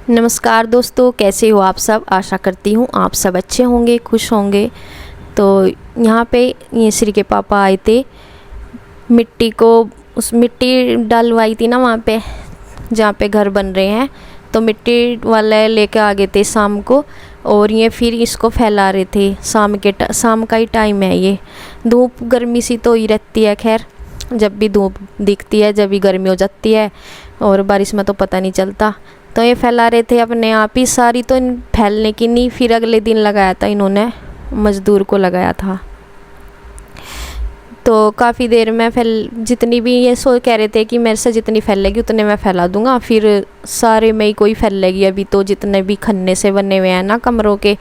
नमस्कार दोस्तों, कैसे हो आप सब। आशा करती हूँ आप सब अच्छे होंगे, खुश होंगे। तो यहाँ पे ये श्री के पापा आए थे, मिट्टी को उस मिट्टी डलवाई थी ना वहाँ पे जहाँ पे घर बन रहे हैं। तो मिट्टी वाले लेके आ गए थे शाम को, और ये फिर इसको फैला रहे थे। शाम का ही टाइम है, ये धूप गर्मी सी तो ही रहती है। खैर, जब भी धूप दिखती है जब भी गर्मी हो जाती है, और बारिश में तो पता नहीं चलता। तो ये फैला रहे थे अपने आप ही सारी, तो इन फैलने की नहीं। फिर अगले दिन लगाया था इन्होंने, मज़दूर को लगाया था। तो काफ़ी देर में जितनी भी ये कह रहे थे कि मेरे से जितनी फैलेगी उतने मैं फैला दूंगा। फिर सारे में ही कोई फैलेगी। अभी तो जितने भी खन्ने से बने हुए हैं ना कमरों के,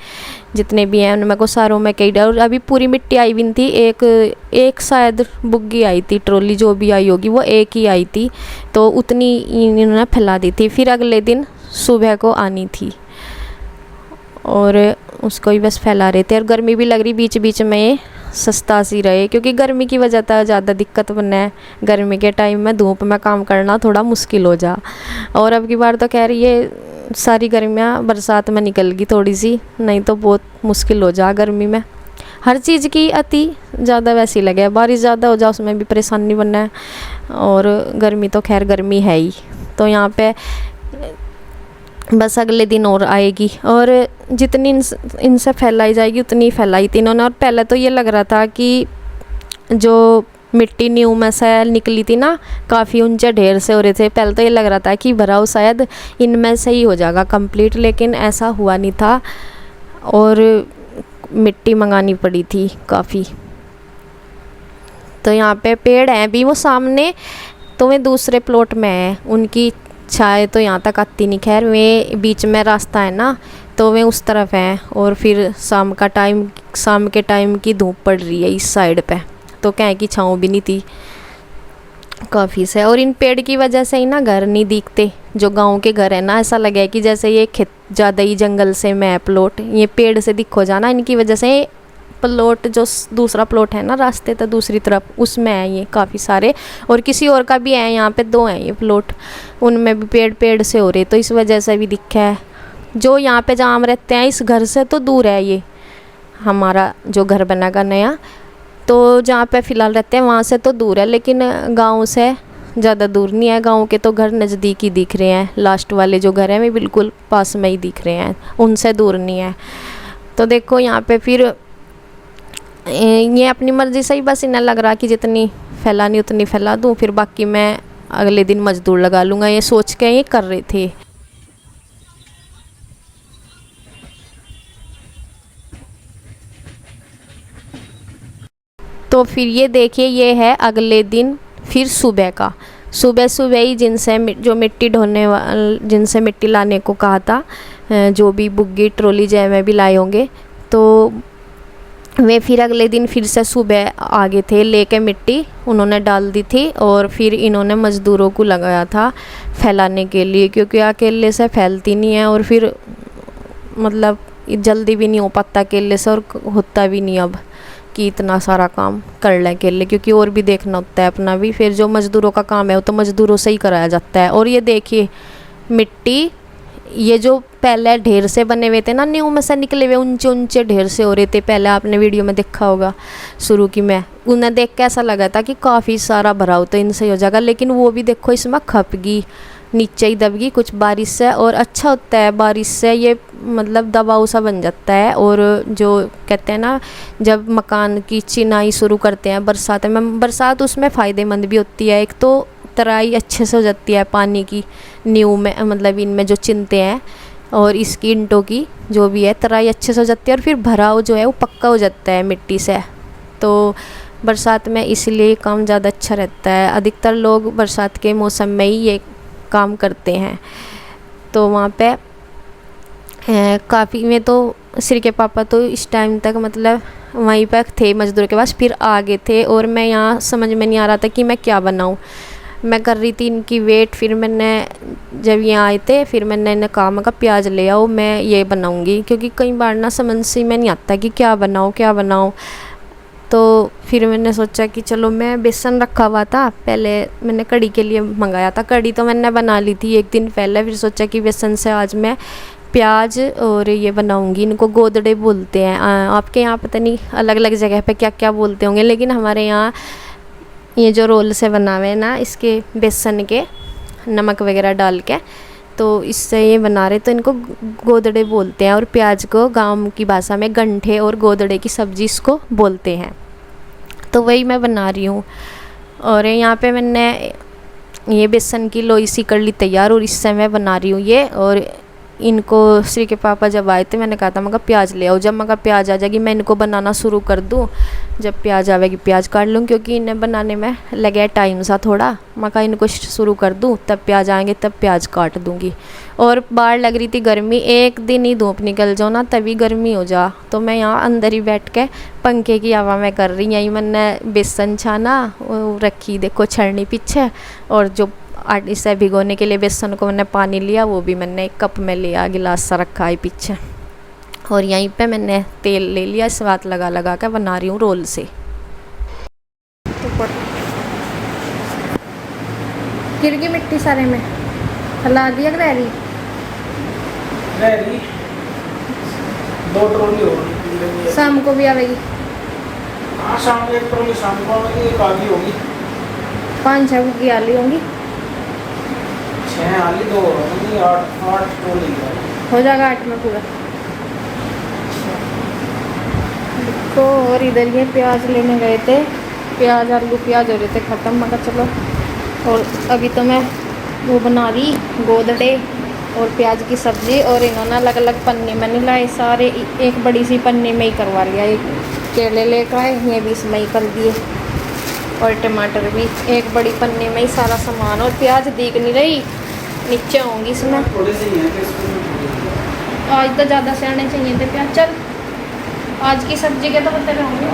जितने भी हैं उनमें को सारों में कई डर। अभी पूरी मिट्टी आई भी नहीं थी, एक शायद बुग्गी आई थी, ट्रॉली जो भी आई होगी वो एक ही आई थी। तो उतनी इन्होंने फैला दी थी। फिर अगले दिन सुबह को आनी थी और उसको ही बस फैला रहे थे। और गर्मी भी लग रही बीच बीच में, ये सस्ता सी रहे, क्योंकि गर्मी की वजह से ज़्यादा दिक्कत बना है। गर्मी के टाइम में धूप में काम करना थोड़ा मुश्किल हो जा। और अब की बार तो कह रही है सारी गर्मियाँ बरसात में निकल गई थोड़ी सी, नहीं तो बहुत मुश्किल हो जा गर्मी में। हर चीज़ की अति ज़्यादा वैसी लगे, बारिश ज़्यादा हो जाए उसमें भी परेशानी बनना है, और गर्मी तो खैर गर्मी है ही। तो यहाँ पे बस अगले दिन और आएगी, और जितनी इनसे फैलाई जाएगी उतनी फैलाई थी इन्होंने। और पहले तो ये लग रहा था कि जो मिट्टी न्यू में से निकली थी ना, काफ़ी ऊंचे ढेर से हो रहे थे। पहले तो ये लग रहा था कि भराव शायद इनमें से ही हो जाएगा कंप्लीट, लेकिन ऐसा हुआ नहीं था और मिट्टी मंगानी पड़ी थी काफ़ी। तो यहाँ पे पेड़ हैं भी वो सामने, तो वे दूसरे प्लॉट में है, उनकी छाए तो यहाँ तक आती नहीं। खैर, वे बीच में रास्ता है ना, तो वे उस तरफ हैं। और फिर शाम के टाइम की धूप पड़ रही है इस साइड पे, तो क्या है कि छाँव भी नहीं थी काफ़ी से। और इन पेड़ की वजह से ही ना घर नहीं दिखते, जो गांव के घर है ना, ऐसा लगे कि जैसे ये खेत ज़्यादा ही जंगल से मैं प्लॉट, ये पेड़ से दिखो जाना, इनकी वजह से प्लॉट जो दूसरा प्लॉट है ना रास्ते तो दूसरी तरफ, उसमें है ये काफ़ी सारे। और किसी और का भी है, यहाँ पे 2 हैं ये प्लॉट, उनमें भी पेड़ से हो रहे, तो इस वजह से भी दिखा है। जो यहाँ पे जहाँ हम रहते हैं इस घर से तो दूर है ये हमारा जो घर बनेगा नया, तो जहाँ पे फ़िलहाल रहते हैं वहाँ से तो दूर है, लेकिन गाँव से ज़्यादा दूर नहीं है। गाँव के तो घर नज़दीक ही दिख रहे हैं, लास्ट वाले जो घर हैं वे बिल्कुल पास में ही दिख रहे हैं, उनसे दूर नहीं है। तो देखो यहाँ पे फिर ये अपनी मर्ज़ी से ही बस इन्हें लग रहा कि जितनी फैलानी उतनी फैला दूँ, फिर बाकी मैं अगले दिन मज़दूर लगा लूँगा, ये सोच के ये कर रहे थे। तो फिर ये देखिए, ये है अगले दिन फिर सुबह का। सुबह ही जो मिट्टी ढोने जिनसे मिट्टी लाने को कहा था, जो भी बुग्गी ट्रॉली जय में भी लाए होंगे, तो वे फिर अगले दिन फिर से सुबह आ गए थे लेके मिट्टी, उन्होंने डाल दी थी। और फिर इन्होंने मज़दूरों को लगाया था फैलाने के लिए, क्योंकि अकेले से फैलती नहीं है, और फिर मतलब जल्दी भी नहीं हो पाता अकेले से, और होता भी नहीं अब कि इतना सारा काम कर लें अकेले, क्योंकि और भी देखना होता है अपना भी। फिर जो मज़दूरों का काम है वो तो मज़दूरों से ही कराया जाता है। और ये देखिए मिट्टी, ये जो पहले ढेर से बने हुए थे ना, न्यू में से निकले हुए ऊंचे ऊंचे ढेर से हो रहे थे, पहले आपने वीडियो में देखा होगा शुरू की में, उन्हें देख के ऐसा लगा था कि काफ़ी सारा भराव तो इनसे हो जाएगा, लेकिन वो भी देखो इसमें खप गई, नीचे ही दब गई कुछ बारिश से। और अच्छा होता है बारिश से, ये मतलब दबाव सा बन जाता है। और जो कहते हैं ना, जब मकान की चिनाई शुरू करते हैं बरसात उसमें फ़ायदेमंद भी होती है। एक तो तराई अच्छे से हो जाती है पानी की, नींव में मतलब इनमें जो चिनते हैं, और इसकी ईंटों की जो भी है तराई अच्छे से हो जाती है, और फिर भराव जो है वो पक्का हो जाता है मिट्टी से। तो बरसात में इसलिए काम ज़्यादा अच्छा रहता है। अधिकतर लोग बरसात के मौसम में ही ये काम करते हैं। तो वहाँ पे काफ़ी में तो श्री के पापा तो इस टाइम तक मतलब वहीं पर थे मज़दूर के पास, फिर आ गए थे। और मैं यहाँ समझ में नहीं आ रहा था कि मैं क्या बनाऊँ, मैं कर रही थी इनकी वेट। फिर मैंने जब यहाँ आए थे फिर मैंने इन्हें कहा, मैं प्याज ले आओ मैं ये बनाऊँगी, क्योंकि कई बार ना समझ से में नहीं आता कि क्या बनाऊँ। तो फिर मैंने सोचा कि चलो, मैं बेसन रखा हुआ था पहले, मैंने कढ़ी के लिए मंगाया था। कढ़ी तो मैंने बना ली थी एक दिन पहले। फिर सोचा कि बेसन से आज मैं प्याज और ये बनाऊंगी। इनको गोदड़े बोलते हैं। आपके यहाँ पता नहीं अलग अलग जगह पे क्या क्या बोलते होंगे, लेकिन हमारे यहाँ ये जो रोल से बना हुए हैं ना, इसके बेसन के नमक वगैरह डाल के, तो इससे ये बना रहे, तो इनको गोदड़े बोलते हैं। और प्याज को गाँव की भाषा में गंठे और गोदड़े की सब्ज़ी इसको बोलते हैं। तो वही मैं बना रही हूँ। और यहाँ पे मैंने ये बेसन की लोई सी कर ली तैयार, और इससे मैं बना रही हूँ ये। और इनको श्री के पापा जब आए थे, मैंने कहा था मगर प्याज ले आओ। जब मगर प्याज आ जाएगी मैं इनको बनाना शुरू कर दूँ। जब प्याज आवेगी प्याज काट लूँ, क्योंकि इन्हें बनाने में लगे टाइम सा थोड़ा। मगर इनको शुरू कर दूँ, तब प्याज आएंगे तब प्याज काट दूँगी। और बाहर लग रही थी गर्मी, एक दिन ही धूप निकल जाओ ना तभी गर्मी हो जा। तो मैं यहाँ अंदर ही बैठ के पंखे की हवा में कर रही। यही मैंने बेसन छाना रखी, देखो छड़नी पीछे। और जो इसे भिगोने के लिए बेसन को मैंने पानी लिया, वो भी मैंने एक कप में लिया, गिलास सा रखा है पीछे। और यहीं पे मैंने तेल ले लिया, इस बात लगा लगा के बना रही हूँ रोल से। गिर गई मिट्टी सारे में, हला दिया रही 2 ट्रॉली होगी, शाम को भी आवेगी। हाँ शाम को 1 ट्रॉली शाम को आवेगी, 1 आली होगी, 5-6 बुग्गी आली होंगी, 6 आली 2 होगी, 8 ट्रॉली हो जाएगा 8 में पूरा। देखो, और इधर ये प्याज लेने गए थे, प्याज आलू प्याज हो रहे थे ख़त्म। मगर चलो, और अभी तो मैं वो बना रही गोदड़े और प्याज की सब्ज़ी। और इन्होंने अलग अलग पन्नी में नहीं लाए, सारे एक बड़ी सी पन्नी में ही करवा लिया। एक केले लेकर आए, ये भी इसमें ही कर दिए। और टमाटर भी एक बड़ी पन्नी में ही सारा सामान। और प्याज दिख नहीं रही, नीचे होंगी इसमें। आज तो ज़्यादा से आने चाहिए थे प्याज। चल, आज की सब्जी के तो पता होंगे।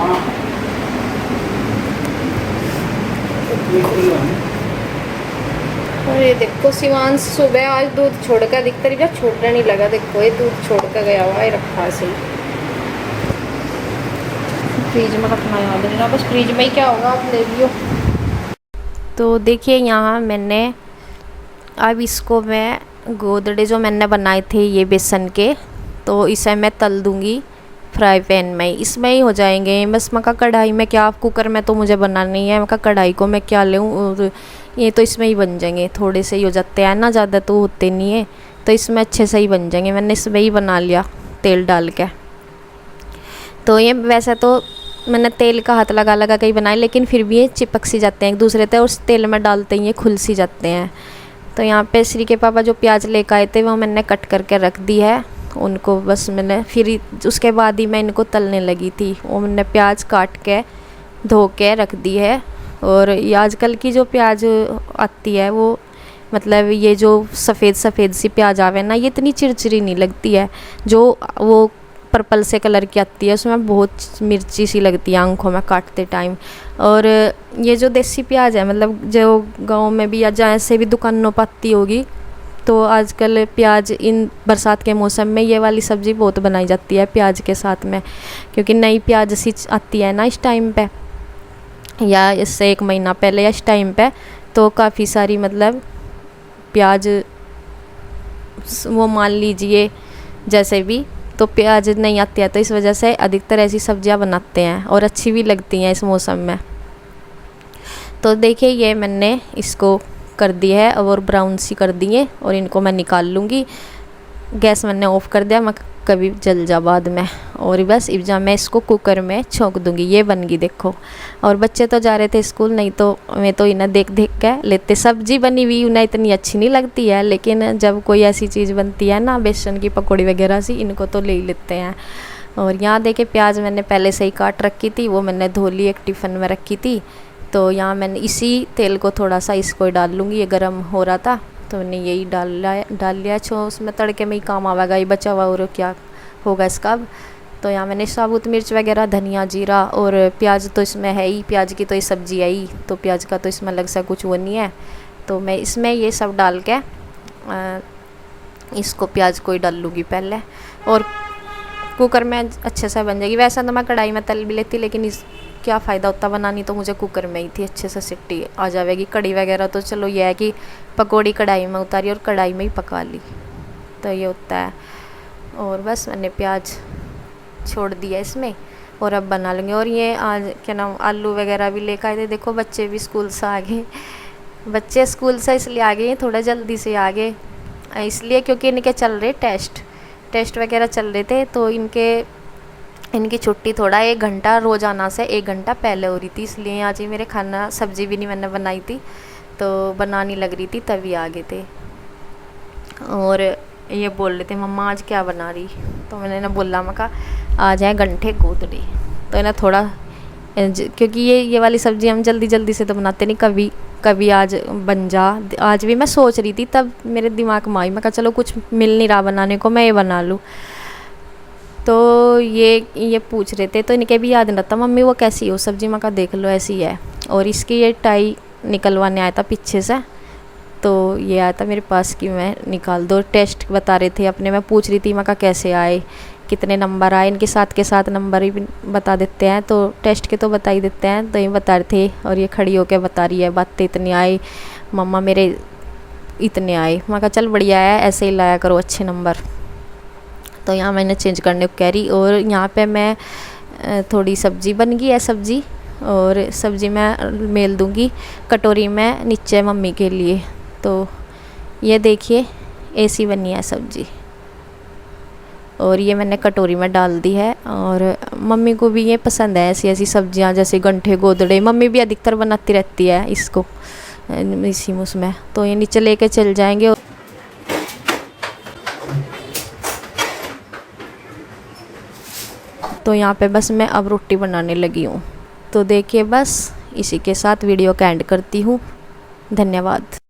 और ये देखो, शिवांश सुबह आज दूध छोड़ कर दिखता रही, छोड़ने नहीं लगा। देखो ये दूध छोड़ कर गया हुआ है, रखा से फ्रिज में रखना याद नहीं रहा, बस फ्रिज में ही क्या होगा, आप ले लियो। तो देखिए यहाँ मैंने अब इसको मैं गोदड़े जो मैंने बनाए थे ये बेसन के, तो इसे मैं तल दूँगी फ्राई पैन में। इसमें ही हो जाएंगे। बस मैं का कढ़ाई में क्या, कुकर में तो मुझे बनाना नहीं है। मैं का कढ़ाई को मैं क्या लूँ, और ये तो इसमें ही बन जाएंगे। थोड़े से ही हो जाते हैं ना, ज़्यादा तो होते नहीं है, तो इसमें अच्छे से ही बन जाएंगे। मैंने इसमें ही बना लिया तेल डाल के। तो ये वैसे तो मैंने तेल का हाथ लगा लगा के ही बनाए, लेकिन फिर भी ये चिपक सी जाते हैं एक दूसरे से, और उस तेल में डालते ही ये खुल सी जाते हैं। तो यहाँ पे श्री के पापा जो प्याज लेकर आए थे वो मैंने कट करके रख दी है उनको। बस मैंने फिर उसके बाद ही मैं इनको तलने लगी थी। वो मैंने प्याज काट के धो के रख दी है। और ये आजकल की जो प्याज आती है, वो मतलब ये जो सफ़ेद सफ़ेद सी प्याज आवे ना, ये इतनी चिरचिरी नहीं लगती है। जो वो पर्पल से कलर की आती है, उसमें बहुत मिर्ची सी लगती है आंखों में काटते टाइम। और ये जो देसी प्याज है, मतलब जो गांव में भी या जहाँ से भी दुकानों पर आती होगी, तो आजकल प्याज इन बरसात के मौसम में ये वाली सब्ज़ी बहुत बनाई जाती है प्याज के साथ में, क्योंकि नई प्याज सी आती है ना इस टाइम पे, या इससे 1 महीना पहले या इस टाइम पे, तो काफ़ी सारी मतलब प्याज वो मान लीजिए जैसे भी, तो प्याज नहीं आती है। तो इस वजह से अधिकतर ऐसी सब्जियां बनाते हैं और अच्छी भी लगती हैं इस मौसम में। तो देखिए ये मैंने इसको कर दी है और ब्राउन सी कर दी है, और इनको मैं निकाल लूँगी। गैस मैंने ऑफ़ कर दिया, मैं कभी जल जा बाद में। और बस इब्जा मैं इसको कुकर में छोंक दूँगी। ये बन गई देखो। और बच्चे तो जा रहे थे स्कूल, नहीं तो मैं तो इन्हें देख देख के लेते। सब्जी बनी हुई उन्हें इतनी अच्छी नहीं लगती है, लेकिन जब कोई ऐसी चीज़ बनती है ना, बेसन की पकौड़ी वगैरह सी, इनको तो ले ही लेते हैं। और यहाँ देखे प्याज मैंने पहले से ही काट रखी थी, वो मैंने धो ली, एक टिफ़िन में रखी थी। तो यहाँ मैंने इसी तेल को थोड़ा सा इसको डाल लूँगी। ये गर्म हो रहा था तो मैंने यही डाल लिया। उसमें तड़के में ही काम आवेगा, ये बचा हुआ और क्या होगा इसका अब। तो यहाँ मैंने साबुत मिर्च वगैरह, धनिया, जीरा और प्याज तो इसमें है ही, प्याज की तो ये सब्ज़ी है ही, तो प्याज का तो इसमें अलग सा कुछ वो नहीं है। तो मैं इसमें ये सब डाल के इसको प्याज को ही डाल लूँगी पहले, और कुकर में अच्छे से बन जाएगी। वैसा तो मैं कढ़ाई में तल भी लेती, लेकिन क्या फ़ायदा होता बनानी, तो मुझे कुकर में ही थी, अच्छे से सीटी आ जाएगी। कड़ी वगैरह तो चलो ये है कि पकौड़ी कढ़ाई में उतारी और कढ़ाई में ही पका ली, तो ये होता है। और बस मैंने प्याज छोड़ दिया इसमें और अब बना लेंगे। और ये आज क्या नाम आलू वगैरह भी लेकर आए थे। देखो बच्चे भी स्कूल से आ गए, बच्चे स्कूल से इसलिए आ गए थोड़ा जल्दी से आ गए, इसलिए क्योंकि इनके चल रहे टेस्ट वगैरह चल रहे थे, तो इनकी छुट्टी थोड़ा 1 घंटा रोज़ाना से 1 घंटा पहले हो रही थी, इसलिए आज ही मेरे खाना सब्ज़ी भी नहीं मैंने बनाई थी, तो बनानी लग रही थी तभी आ गए थे। और ये बोल रहे थे मम्मा आज क्या बना रही, तो मैंने ना बोला, मैं कहा आज है गंठे गोदड़े, तो ना थोड़ा क्योंकि ये वाली सब्ज़ी हम जल्दी से तो बनाते नहीं, कभी आज बन जा। आज भी मैं सोच रही थी, तब मेरे दिमाग में आई, मैं कहा चलो कुछ मिल नहीं रहा बनाने को, मैं ये बना लूँ। तो ये पूछ रहे थे, तो इनके भी याद नहीं रहता मम्मी वो कैसी हो सब्ज़ी, मैं कहा देख लो ऐसी है। और इसकी ये टाई निकलवाने आया था पीछे से, तो ये आया था मेरे पास कि मैं निकाल दो। टेस्ट बता रहे थे अपने, मैं पूछ रही थी मैं कहा कैसे आए, कितने नंबर आए, इनके साथ नंबर ही बता देते हैं, तो टेस्ट के तो बता ही देते हैं, तो ये बता रहे थे। और ये खड़ी होकर बता रही है बातें, इतने आए मम्मा मेरे, इतने आए। मैं कहा चल बढ़िया है, ऐसे ही लाया करो अच्छे नंबर। तो यहाँ मैंने चेंज करने को कह रही। और यहाँ पे मैं थोड़ी सब्ज़ी बन गई है सब्ज़ी, और सब्ज़ी मैं मेल दूँगी कटोरी में नीचे मम्मी के लिए। तो ये देखिए ऐसी बनी है सब्ज़ी, और ये मैंने कटोरी में डाल दी है। और मम्मी को भी ये पसंद है ऐसी सब्जियां, जैसे गंठे गोदड़े, मम्मी भी अधिकतर बनाती रहती है इसको इसी उसमें। तो ये नीचे लेके चल जाएंगे। तो यहाँ पे बस मैं अब रोटी बनाने लगी हूँ। तो देखिए बस इसी के साथ वीडियो का एंड करती हूँ। धन्यवाद।